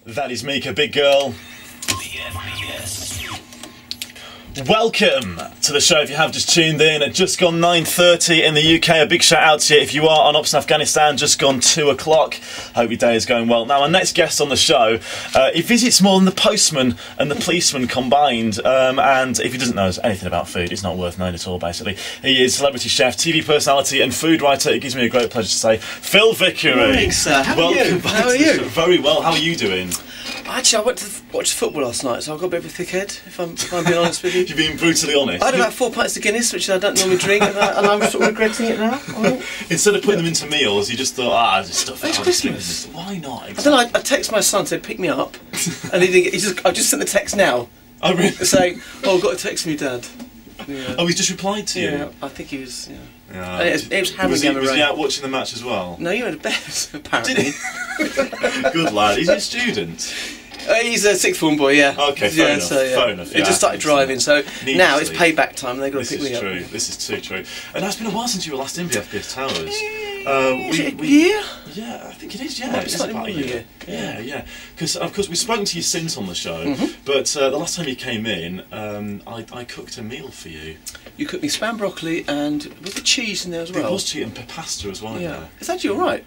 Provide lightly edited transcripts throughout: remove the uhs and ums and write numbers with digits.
That is Mika, big girl. BFBS. Welcome to the show. If you have just tuned in, at just gone 9:30 in the UK. A big shout out to you if you are on Ops in Afghanistan. Just gone 2 o'clock. Hope your day is going well. Now, our next guest on the show, he visits more than the postman and the policeman combined. And if he doesn't know anything about food, it's not worth knowing at all. Basically, he is celebrity chef, TV personality, and food writer. It gives me a great pleasure to say, Phil Vickery. Thanks, sir. How are you? How are you? Very well. How are you doing? Actually, I went to watch football last night, so I've got a bit of a thick head, if I'm being honest with you. You're being brutally honest. I had about 4 pints of Guinness, which I don't normally drink, and I'm sort of regretting it now. Instead of putting them into meals, you just thought, just stuff it. It's Christmas. Why not? Exactly. I don't know, I text my son, said pick me up, and I've just sent the text now. Oh, really? Saying, I've got to text from your dad. Yeah. Oh, he's just replied to you? Yeah, I think he was, yeah. It was hammering Was he out watching the match as well? No, you went to bed, apparently. Did he? Good lad. He's a student. He's a sixth form boy, yeah. Okay, fair enough. So, yeah. Fair enough. He just started driving, so now it's payback time, and they've got to pick me up. This is too true. And it's been a while since you were last in BFBS Towers. Is it a year? Yeah, I think it is. Yeah, it's about a year. Yeah. Because of course we've spoken to you since on the show, but the last time you came in, I cooked a meal for you. You cooked me spam broccoli and with the cheese in there as well. There was cheese and pasta as well in there. It's actually all right.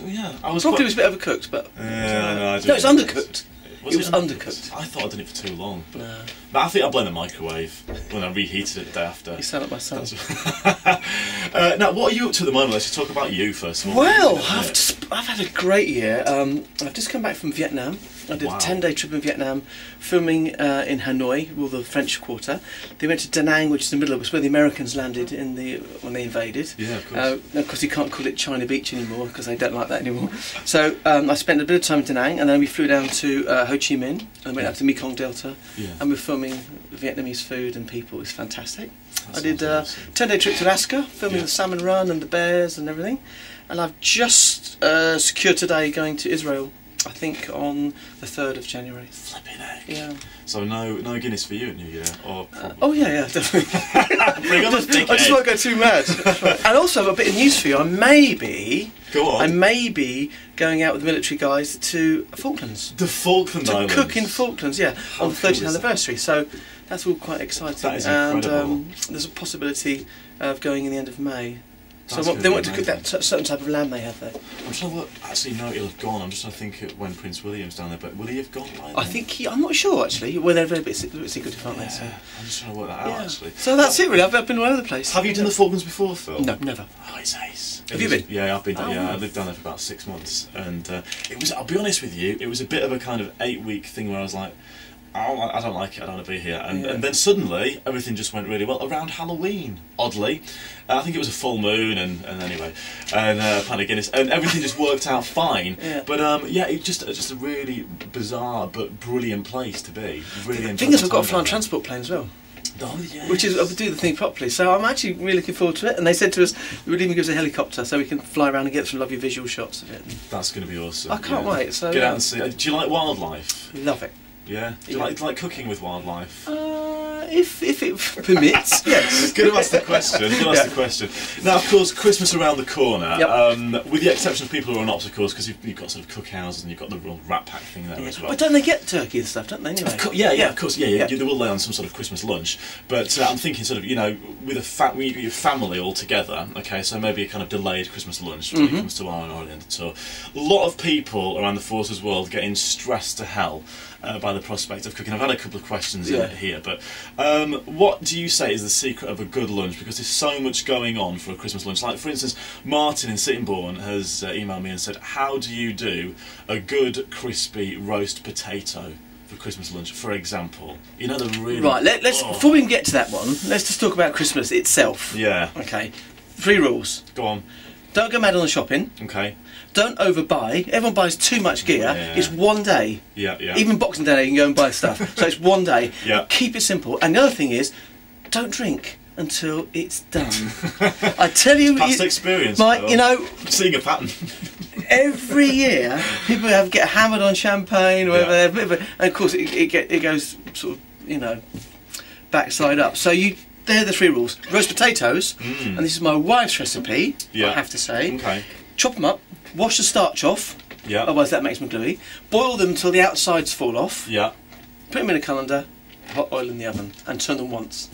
Yeah, broccoli was a bit overcooked, but no, it's undercooked. It was undercooked. I thought I'd done it for too long. But No. I think I blamed the microwave when I reheated it the day after. You sound like my son. Now, what are you up to at the moment? Let's just talk about you first of all. Well, I've had a great year. I've just come back from Vietnam. I did a 10-day trip in Vietnam, filming in Hanoi, or the French Quarter. They went to Da Nang, which is the middle of it, where the Americans landed when they invaded. Yeah, of course. Of course, you can't call it China Beach anymore because they don't like that anymore. So I spent a bit of time in Da Nang, and then we flew down to Ho Chi Minh, and went out to Mekong Delta, and we're filming Vietnamese food and people. It's fantastic. I did a 10-day trip to Alaska, filming the salmon run and the bears and everything. And I've just secured today going to Israel. I think on the 3rd of January. Flipping heck. Yeah. So no Guinness for you at New Year? Or oh yeah, definitely. Bring on the dickhead. I just won't go too mad. And also a bit of news for you. I may be going out with the military guys to Falklands. The Falkland Islands? To cook in Falklands, on the 30th anniversary. So that's all quite exciting. That is incredible. And there's a possibility of going in the end of May. So they want to cook that certain type of lamb they have there. I'm trying to actually no, he'll have gone. I'm just trying to think of when Prince William's down there, but will he have gone by then? I think I'm not sure actually. Well, they're a bit secretive, aren't they? So. I'm just trying to work that out actually. So that's it really. I've been all over the place. Have you done the Falklands before, Phil? No, never. Oh, it's ace. Have you been? Yeah, I've been. I lived down there for about 6 months, and it was. I'll be honest with you, it was a bit of a kind of 8-week thing where I was like, I don't like it, I don't want to be here. And then suddenly, everything just went really well around Halloween, oddly. I think it was a full moon, and anyway, and pint of Guinness, and everything just worked out fine. But it's just a really bizarre but brilliant place to be. Really. The thing is, I've got to fly on transport plane as well. Oh, yes. Which is, I'll do the thing properly, so I'm actually really looking forward to it. And they said to us, they would even give us a helicopter so we can fly around and get some lovely visual shots of it. That's going to be awesome. I can't wait. So get out and see. Do you like wildlife? Love it. Yeah. Do you like cooking with wildlife? If it permits, yes. Good to ask the question. Now, of course, Christmas around the corner. With the exception of people who are on ops, of course, because you've got sort of cookhouses and you've got the real Rat Pack thing there as well. But don't they get turkey and stuff? Don't they? Anyway. Of course. They will lay on some sort of Christmas lunch. But I'm thinking, sort of, with when you get your family all together. Okay, so maybe a kind of delayed Christmas lunch when it comes to our Orient tour. A lot of people around the Forces world getting stressed to hell by the prospect of cooking. I've had a couple of questions here, but what do you say is the secret of a good lunch? Because there's so much going on for a Christmas lunch. Like, for instance, Martin in Sittingbourne has emailed me and said, how do you do a good crispy roast potato for Christmas lunch, for example? You know, the really... Right, let's before we can get to that one, let's just talk about Christmas itself. Yeah. Okay. 3 rules. Go on. Don't go mad on the shopping. Okay. Don't overbuy. Everyone buys too much gear. It's one day. Yeah. Even Boxing Day you can go and buy stuff. So it's one day. Keep it simple. And the other thing is, don't drink until it's done. I tell you, past experience, Mike. Seeing a pattern. Every year, people get hammered on champagne, or whatever. And of course, it goes sort of, backside up. So they're the 3 rules. Roast potatoes, and this is my wife's recipe. I have to say. Okay. Chop them up. Wash the starch off, Yeah. Otherwise that makes them gluey. Boil them until the outsides fall off. Yeah. Put them in a colander, hot oil in the oven, and turn them once.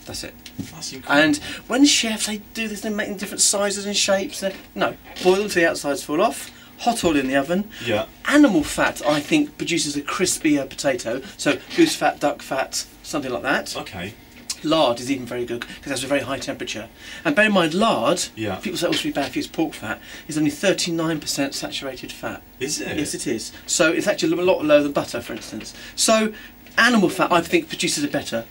That's it. That's incredible. And when chefs, they do this, they make them different sizes and shapes. No, boil them till the outsides fall off, hot oil in the oven. Yeah. Animal fat, I think, produces a crispier potato. So goose fat, duck fat, something like that. Okay. Lard is even very good because that's a very high temperature. And bear in mind, lard, Yeah. people say it also be bad if it's pork fat, is only 39% saturated fat. Is it? Yes, it is. So it's actually a lot lower than butter, for instance. So animal fat, I think, produces a better.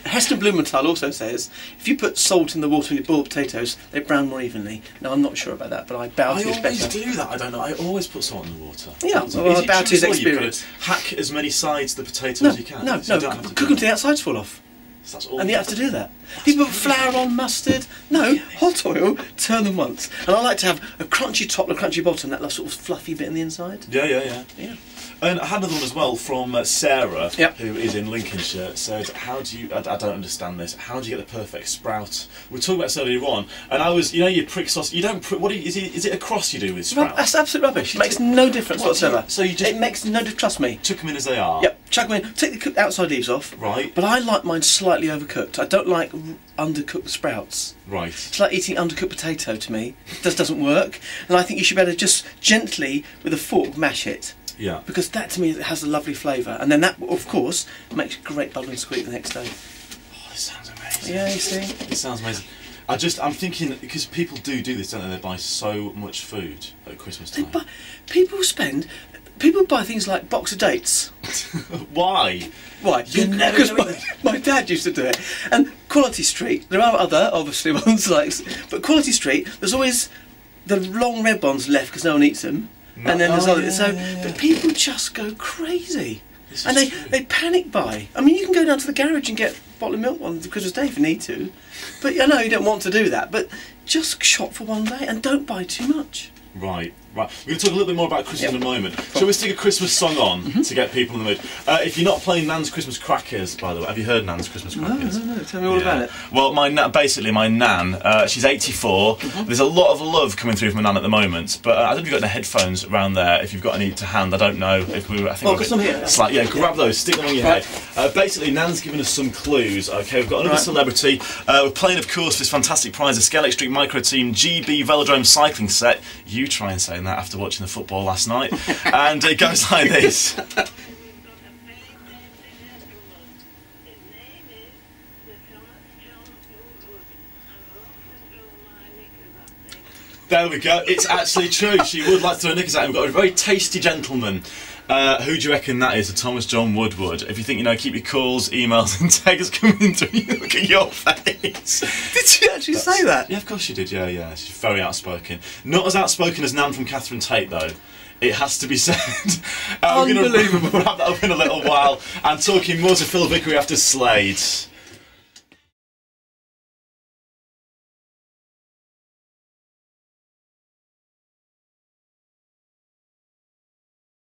Heston Blumenthal also says if you put salt in the water when you boil potatoes, they brown more evenly. Now, I'm not sure about that, but I bow to his better. I always do that. I don't know. I always put salt in the water. Yeah, well, I bow to his experience. You've got to hack as many sides of the potato No, as you can. no, So you no. don't have to Cook do them that. till the outsides fall off. So that's all. And you have to do that. People put flour on, mustard. No, hot oil, turn them once. And I like to have a crunchy top and a crunchy bottom, that sort of fluffy bit in the inside. Yeah. And I had another one as well from Sarah, Yep. who is in Lincolnshire. Said, "How do you? I don't understand this. How do you get the perfect sprout?" We were talking about this earlier on, and I was, you prick sauce. You don't prick. What is it? Is it a cross you do with sprouts? That's absolute rubbish. It makes no difference whatsoever. So you just It makes no difference. Trust me. chuck them in as they are. Yep, chuck them in. Take the cooked outside leaves off. Right. But I like mine slightly overcooked. I don't like undercooked sprouts. Right. It's like eating undercooked potato to me. It just doesn't work. And I think you should better just gently, with a fork, mash it. Yeah. Because that to me has a lovely flavour. And then that, of course, makes great bubble and squeak the next day. Oh, this sounds amazing. Yeah, you see? It sounds amazing. I'm thinking, because people do this, don't they? They buy so much food at Christmas time. People buy things like box of dates. Why? Why? You're never Because gonna eat my dad used to do it. And Quality Street, there are other, obviously, ones like... But Quality Street, there's always the long red ones left because no one eats them. No, and then there's other... yeah. But people just go crazy. This And is they panic buy. I mean, you can go down to the garage and get a bottle of milk on Christmas Day if you need to. But I know you don't want to do that. But just shop for one day and don't buy too much. Right. We're going to talk a little bit more about Christmas in a moment. Shall we stick a Christmas song on to get people in the mood? If you're not playing Nan's Christmas Crackers, by the way, have you heard Nan's Christmas Crackers? No. Tell me all about it. Well, my Nan, she's 84. There's a lot of love coming through from my Nan at the moment, but I don't know if you've got any headphones around there. If you've got any to hand, I don't know if we were. I think I've got some here. Grab those, stick them on your head. Basically, Nan's given us some clues. Okay, we've got another celebrity. We're playing, of course, this fantastic prize, the Scale Electric Micro Team GB Velodrome cycling set. You try and say that after watching the football last night, and it goes like this. There we go. It's actually true. She would like to throw a knickers at him. We've got a very tasty gentleman. Who do you reckon that is? Thomas John Woodward. If you think, keep your calls, emails and texts coming through. Look at your face. Did she actually say that? Yeah, of course she did. Yeah. She's very outspoken. Not as outspoken as Nan from Catherine Tate, though. It has to be said. We're going to wrap that up in a little while. And talking more to Phil Vickery after Slade.